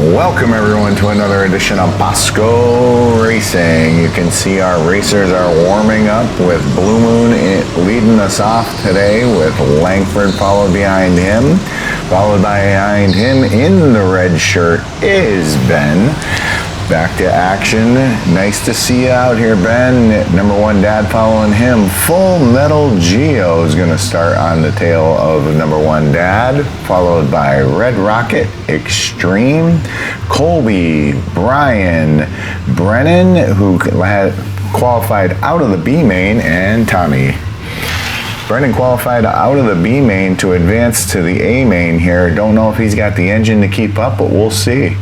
Welcome everyone to another edition of Karting Racing. You can see our racers are warming up with Blue Moon leading us off today with Langford followed behind him. Followed behind him in the red shirt is Ben. Back to action. Nice to see you out here, Ben. Number one dad following him. Full Metal Geo is going to start on the tail of number one dad, followed by Red Rocket, Extreme, Colby, Brian, Brennan, who had qualified out of the B main, and Tommy. Brennan qualified out of the B main to advance to the A main here. Don't know if he's got the engine to keep up, but we'll see.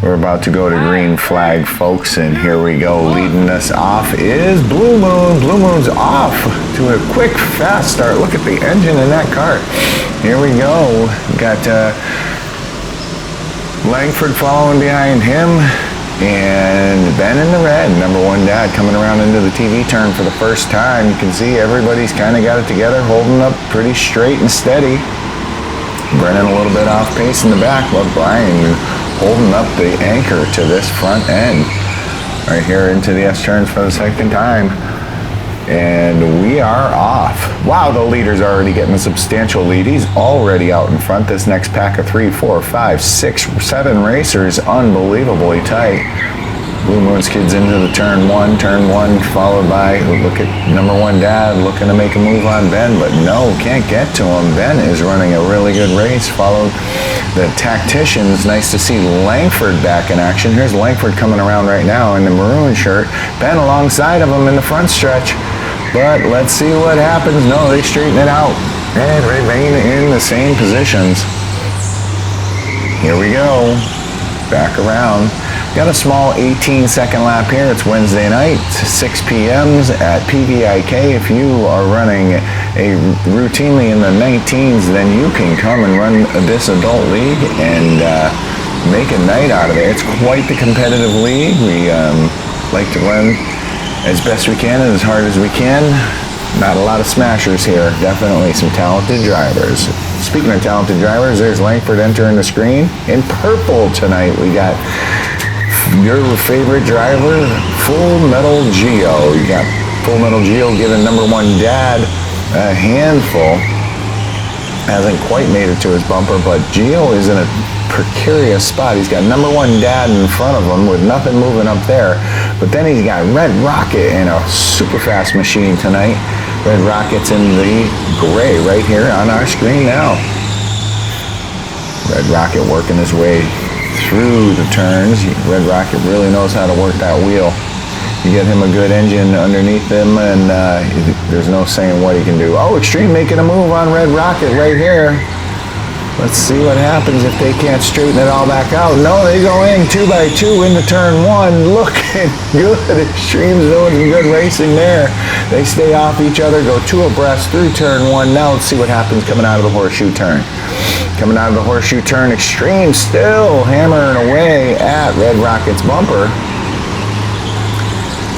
We're about to go to green flag, folks, and here we go. Leading us off is Blue Moon. Blue Moon's off to a quick, fast start. Look at the engine in that cart. Here we go. Got Langford following behind him, and Ben in the red. Number one dad coming around into the TV turn for the first time. You can see everybody's kind of got it together, holding up pretty straight and steady. Brennan a little bit off pace in the back, but Brian holding up the anchor to this front end. Right here into the S turns for the second time. And we are off. Wow, the leader's already getting a substantial lead. He's already out in front. This next pack of 3, 4, 5, 6, 7 racers, unbelievably tight. Blue Moon's kids into the turn one, followed by, look at number one dad looking to make a move on Ben, but no, can't get to him. Ben is running a really good race, followed the tacticians. Nice to see Langford back in action. Here's Langford coming around right now in the maroon shirt. Ben alongside of him in the front stretch, but let's see what happens. No, they straighten it out and remain in the same positions. Here we go, back around. Got a small 18-second lap here. It's Wednesday night, 6 p.m. at PVIK. If you are running routinely in the 19s, then you can come and run this adult league and make a night out of it. It's quite the competitive league. We like to run as best we can and as hard as we can. Not a lot of smashers here. Definitely some talented drivers. Speaking of talented drivers, there's Langford entering the screen. In purple tonight, we got your favorite driver, Full Metal Geo. You got Full Metal Geo giving number one dad a handful. Hasn't quite made it to his bumper, but Geo is in a precarious spot. He's got number one dad in front of him with nothing moving up there. But then he's got Red Rocket in a super fast machine tonight. Red Rocket's in the gray right here on our screen now. Red Rocket working his way through the turns. Red Rocket really knows how to work that wheel. You get him a good engine underneath him, and there's no saying what he can do. Oh, Extreme making a move on Red Rocket right here. Let's see what happens if they can't straighten it all back out. No, they go in 2 by 2 into turn one. Looking good. Extreme's doing some good racing there. They stay off each other, go 2 abreast through turn one. Now let's see what happens coming out of the horseshoe turn. Coming out of the horseshoe turn, Extreme still hammering away at Red Rocket's bumper.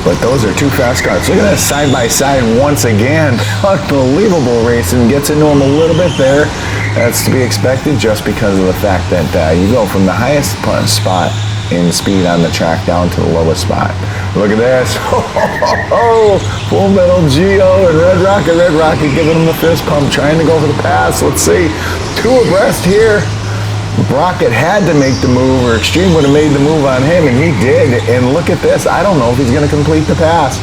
But those are 2 fast cars. Look at that side by side once again. Unbelievable racing. Gets into them a little bit there. That's to be expected just because of the fact that you go from the highest spot in speed on the track down to the lowest spot. Look at this. Full Metal Geo and Red Rocket giving him the fist pump, trying to go for the pass. Let's see. 2 abreast here. Rocket had to make the move, or Extreme would have made the move on him, and he did. And look at this. I don't know if he's going to complete the pass.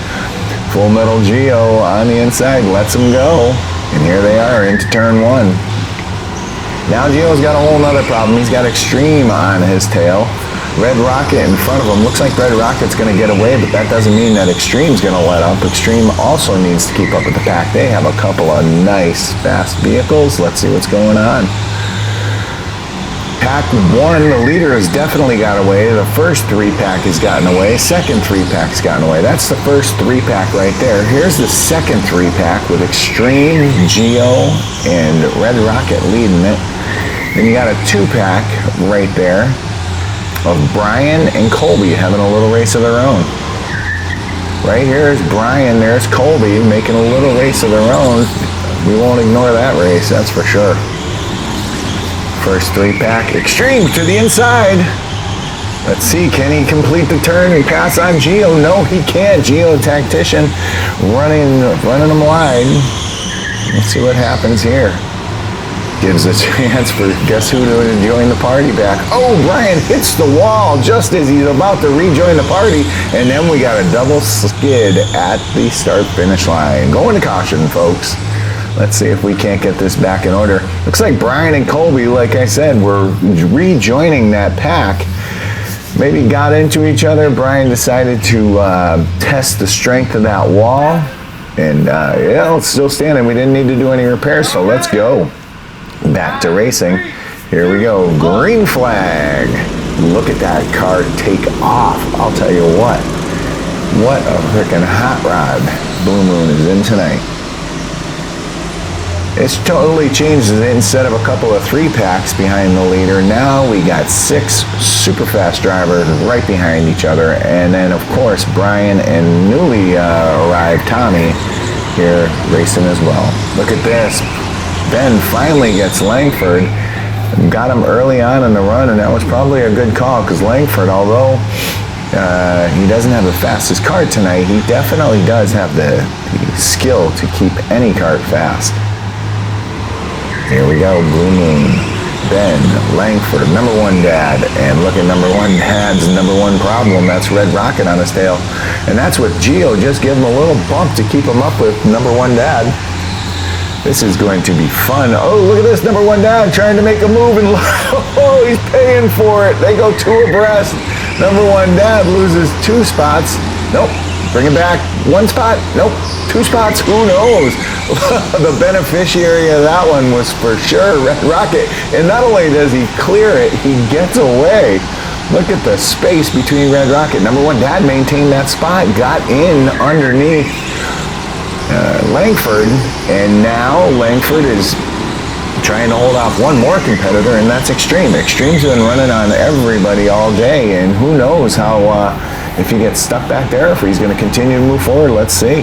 Full Metal Geo on the inside lets him go. And here they are into turn one. Now Geo's got a whole nother problem. He's got Extreme on his tail. Red Rocket in front of him. Looks like Red Rocket's going to get away, but that doesn't mean that Extreme's going to let up. Extreme also needs to keep up with the pack. They have a couple of nice, fast vehicles. Let's see what's going on. Pack 1, the leader has definitely got away. The first 3-pack has gotten away. Second 3-pack's gotten away. That's the first 3-pack right there. Here's the second 3-pack with Extreme, Geo, and Red Rocket leading it. Then you got a 2-pack right there of Brian and Colby having a little race of their own. Right here is Brian, there's Colby making a little race of their own. We won't ignore that race, that's for sure. First 3-pack, Extreme to the inside. Let's see, can he complete the turn and pass on Gio? No, he can't. Gio, tactician, running him wide. Let's see what happens here. Gives a chance for guess who to join the party back. Oh, Brian hits the wall just as he's about to rejoin the party, and then we got a double skid at the start-finish line. Going to caution, folks. Let's see if we can't get this back in order. Looks like Brian and Colby, like I said, were rejoining that pack. Maybe got into each other. Brian decided to test the strength of that wall, and yeah, it's still standing. We didn't need to do any repairs, so let's go. Back to racing. Here we go. Green flag. Look at that car take off. I'll tell you what. What a frickin' hot rod Blue Moon is in tonight. It's totally changed it. Instead of a couple of 3-packs behind the leader, now we got 6 super fast drivers right behind each other. And then, of course, Brian and newly arrived Tommy here racing as well. Look at this. Ben finally gets Langford. Got him early on in the run, and that was probably a good call because Langford, although he doesn't have the fastest kart tonight, he definitely does have the skill to keep any kart fast. Here we go, Blue Moon, Ben, Langford, number 1 dad, and look at number 1 dad's number 1 problem. That's Red Rocket on his tail, and that's with Gio. Just give him a little bump to keep him up with number 1 dad. This is going to be fun. Oh, look at this, number 1 dad trying to make a move, and oh, he's paying for it. They go 2 abreast. Number 1 dad loses 2 spots. Nope. Bring it back. 1 spot. Nope. 2 spots. Who knows? The beneficiary of that one was for sure Red Rocket. And not only does he clear it, he gets away. Look at the space between Red Rocket. Number 1 dad maintained that spot, got in underneath Langford, and now Langford is trying to hold off one more competitor, and that's Extreme. Extreme's been running on everybody all day, and who knows how if he gets stuck back there, if he's going to continue to move forward. Let's see.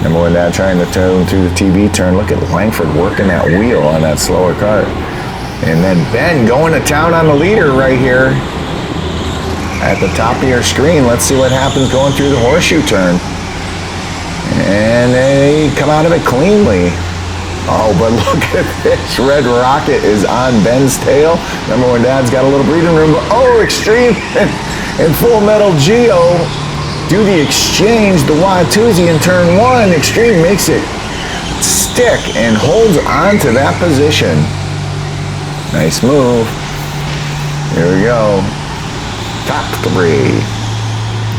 Number 1 dad trying to turn through the TV turn. Look at Langford working that wheel on that slower kart. And then Ben going to town on the leader right here at the top of your screen. Let's see what happens going through the horseshoe turn. And they come out of it cleanly. Oh, but look at this. Red Rocket is on Ben's tail. Number 1 dad's got a little breathing room. Oh, Extreme and Full Metal Geo do the exchange. The Watusi in turn 1. Extreme makes it stick and holds on to that position. Nice move. Here we go. Top 3.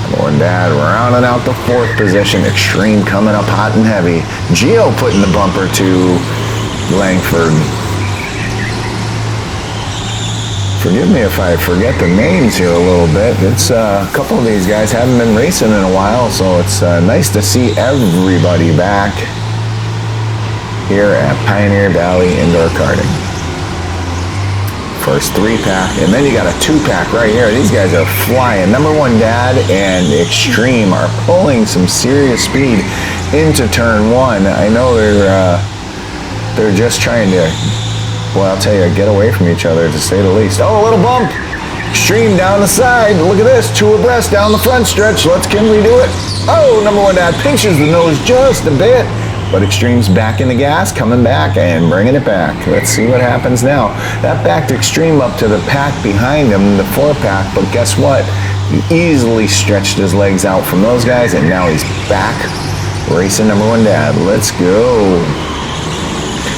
Number 1 dad rounding out the 4th position. Extreme coming up hot and heavy. Gio putting the bumper to Langford. Forgive me if I forget the names here a little bit. It's a couple of these guys haven't been racing in a while, so it's nice to see everybody back here at Pioneer Valley Indoor Karting. First 3-pack, and then you got a 2-pack right here. These guys are flying. Number 1 dad and Extreme are pulling some serious speed into turn 1. I know they're just trying to, well, I'll tell you, get away from each other to say the least. Oh, a little bump. Extreme down the side. Look at this, 2 abreast down the front stretch. Can we do it? Oh, number 1 dad pinches the nose just a bit. But Extreme's back in the gas, coming back and bringing it back. Let's see what happens now. That backed Extreme up to the pack behind him, the 4-pack, but guess what? He easily stretched his legs out from those guys, and now he's back racing number 1 dad. Let's go.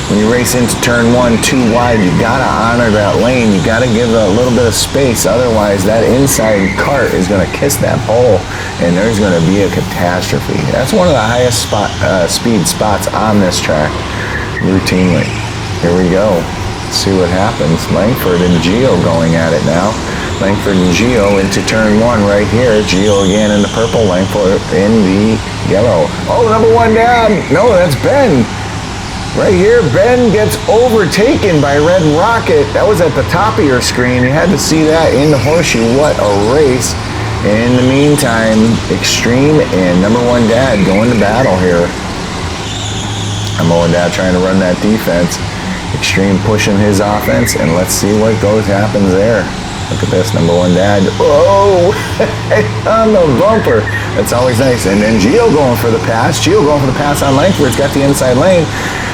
When you race into turn 1 too wide, you gotta honor that lane. You gotta give a little bit of space, otherwise that inside cart is gonna kiss that pole, and there's gonna be a catastrophe. That's one of the highest speed spots on this track, routinely. Here we go. Let's see what happens. Langford and Gio going at it now. Langford and Gio into turn 1 right here. Gio again in the purple, Langford in the yellow. Oh, number 1 dad. No, that's Ben. Right here, Ben gets overtaken by Red Rocket. That was at the top of your screen. You had to see that in the horseshoe. What a race. In the meantime, Extreme and number 1 dad going to battle here. Number 1 dad trying to run that defense. Extreme pushing his offense, and let's see what happens there. Look at this, number one dad. Oh, on the bumper. That's always nice. And then Gio going for the pass. Gio going for the pass on Langford's got the inside lane.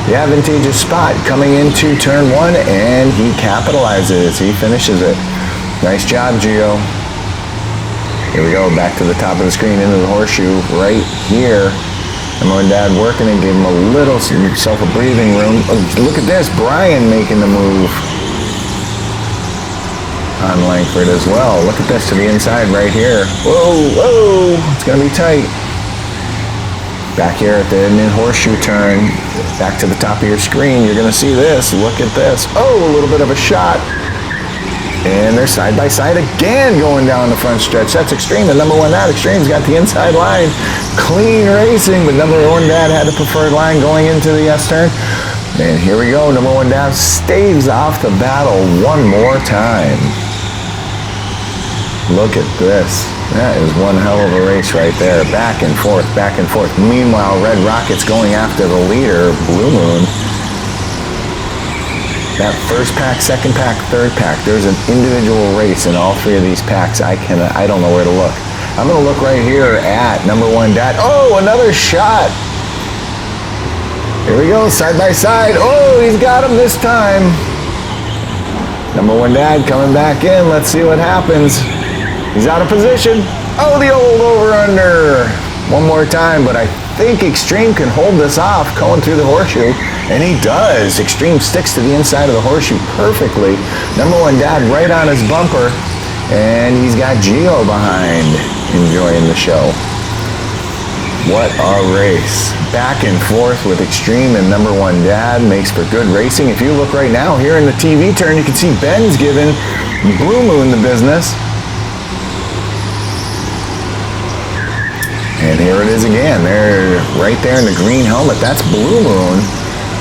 The advantageous spot coming into turn one, and he capitalizes. He finishes it. Nice job, Gio. Here we go, back to the top of the screen, into the horseshoe right here. Number one dad working and gave him a little himself a breathing room. Oh, look at this, Brian making the move on Langford as well. Look at this to the inside right here. Whoa, whoa, it's gonna be tight. Back here at the mid horseshoe turn, back to the top of your screen, you're gonna see this. Look at this. Oh, a little bit of a shot. And they're side by side again going down the front stretch. That's Extreme. The number one dad, Extreme's got the inside line. Clean racing, but number one dad had the preferred line going into the S turn. And here we go. Number one dad staves off the battle one more time. Look at this. That is one hell of a race right there. Back and forth, back and forth. Meanwhile, Red Rocket's going after the leader, Blue Moon. That first pack, second pack, third pack, there's an individual race in all three of these packs. I don't know where to look. I'm going to look right here at number one dad. Oh, another shot. Here we go, side by side. Oh, he's got him this time. Number one dad coming back in. Let's see what happens. He's out of position. Oh, the old over-under. One more time, but I think Extreme can hold this off going through the horseshoe, and he does. Extreme sticks to the inside of the horseshoe perfectly. Number one dad right on his bumper, and he's got Gio behind enjoying the show. What a race. Back and forth with Extreme and number one dad makes for good racing. If you look right now here in the TV turn, you can see Ben's giving Blue Moon the business. And here it is again. They're right there in the green helmet. That's Blue Moon.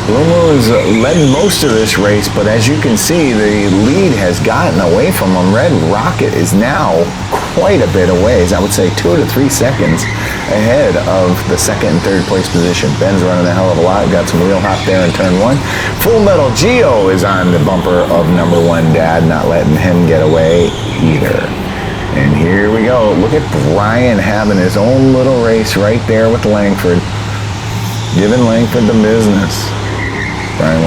Blue Moon's led most of this race, but as you can see, the lead has gotten away from him. Red Rocket is now quite a bit away. I would say 2 to 3 seconds ahead of the second and third place position. Ben's running a hell of a lot. Got some wheel hop there in turn one. Full Metal Geo is on the bumper of number one dad, not letting him get away either. And here we go. Look at Brian having his own little race right there with Langford. Giving Langford the business. Brian,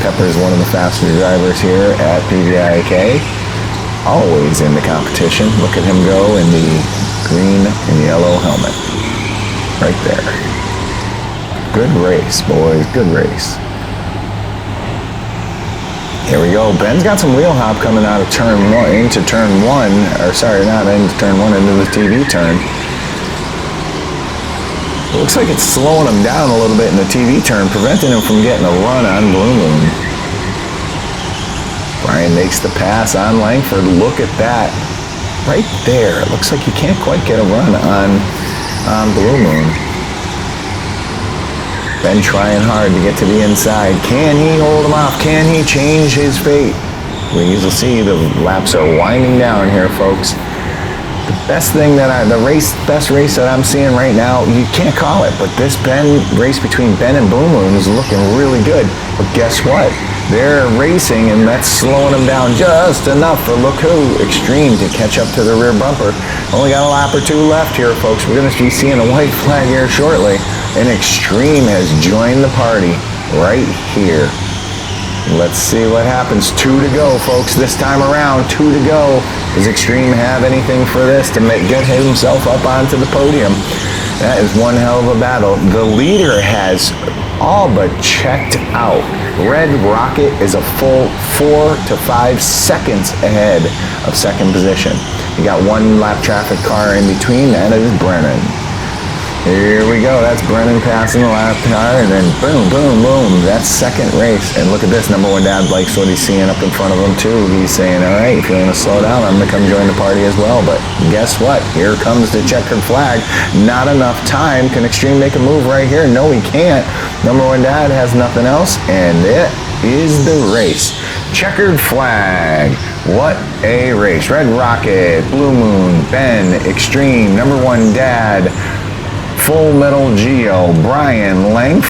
Pepper's one of the faster drivers here at PVIK. Always in the competition. Look at him go in the green and yellow helmet. Right there. Good race, boys. Good race. Here we go. Ben's got some wheel hop coming out of turn one, into turn one, or sorry, not into turn one, into the TV turn. It looks like it's slowing him down a little bit in the TV turn, preventing him from getting a run on Blue Moon. Brian makes the pass on Langford. Look at that. Right there. It looks like you can't quite get a run on Blue Moon. Ben trying hard to get to the inside. Can he hold him off? Can he change his fate? We will see. The laps are winding down here, folks. The best thing that best race that I'm seeing right now, you can't call it, but this race between Ben and Blue Moon is looking really good. But guess what? They're racing, and that's slowing them down just enough for, look who, Extreme, to catch up to the rear bumper. Only got a lap or two left here, folks. We're going to be seeing a white flag here shortly. And Extreme has joined the party right here. Let's see what happens. 2 to go, folks. This time around, 2 to go. Does Extreme have anything for this to get himself up onto the podium? That is one hell of a battle. The leader has all but checked out. Red Rocket is a full 4 to 5 seconds ahead of second position. You got one lap traffic car in between. That is Brennan. Here we go. That's Brennan passing the lap car, and then boom, boom, boom. That's second race. And look at this. Number one dad likes what he's seeing up in front of him, too. He's saying, all right, if you want to slow down, I'm going to come join the party as well. But guess what? Here comes the checkered flag. Not enough time. Can Extreme make a move right here? No, he can't. Number one dad has nothing else, and it is the race. Checkered flag. What a race. Red Rocket, Blue Moon, Ben, Extreme, number one dad, Full Metal Geo, Brian, Langford.